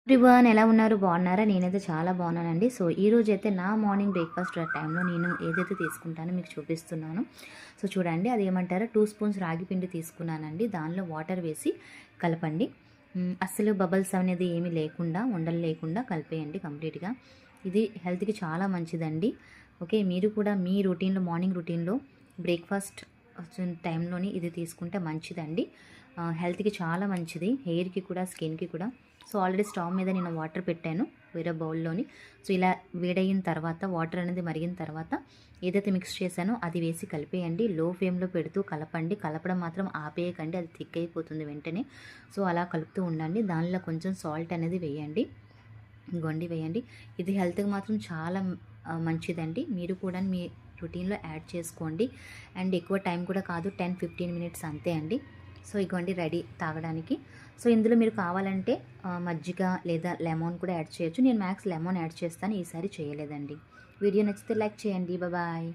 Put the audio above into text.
Everyone ఎలా ఉన్నారు? బాగున్నారా? నేనైతే చాలా బాగున్నానండి. సో ఈరోజు అయితే నా మార్నింగ్ బ్రేక్ఫాస్ట్ టైంలో నేను ఏదైతే తీసుకుంటానో మీకు చూపిస్తున్నాను. సో చూడండి, అది ఏమంటారా, 2 స్పూన్స్ రాగి పిండి తీసుకున్నానండి. దానిలో వాటర్ వేసి కలపండి. అస్సలు బబల్స్ అనేది ఏమీ లేకుండా, ఉండలు లేకుండా కలిపేయండి కంప్లీట్గా. ఇది హెల్త్కి చాలా మంచిదండి. ఓకే, మీరు కూడా మీ రొటీన్లో, మార్నింగ్ రొటీన్లో బ్రేక్ఫాస్ట్ టైంలోని ఇది తీసుకుంటే మంచిదండి. హెల్త్కి చాలా మంచిది, హెయిర్కి కూడా, స్కిన్కి కూడా. సో ఆల్రెడీ స్టవ్ మీద నేను వాటర్ పెట్టాను వేరే బౌల్లోని. సో ఇలా వేడయిన తర్వాత, వాటర్ అనేది మరిగిన తర్వాత ఏదైతే మిక్స్ చేశానో అది వేసి కలిపేయండి. లో ఫ్లేమ్లో పెడుతూ కలపండి. కలపడం మాత్రం ఆపేయకండి, అది థిక్ అయిపోతుంది వెంటనే. సో అలా కలుపుతూ ఉండండి. దానిలో కొంచెం సాల్ట్ అనేది వేయండి, గొండి వేయండి. ఇది హెల్త్కి మాత్రం చాలా మంచిదండి. మీరు కూడా మీ రొటీన్లో యాడ్ చేసుకోండి. అండ్ ఎక్కువ టైం కూడా కాదు, 10-15 మినిట్స్ అంతే అండి. సో ఇగోండి రెడీ తాగడానికి. సో ఇందులో మీరు కావాలంటే మజ్జిగ లేదా లెమన్ కూడా యాడ్ చేయొచ్చు. నేను మ్యాక్స్ లెమన్ యాడ్ చేస్తాను, ఈసారి చేయలేదండి. వీడియో నచ్చితే లైక్ చేయండి. బాయ్.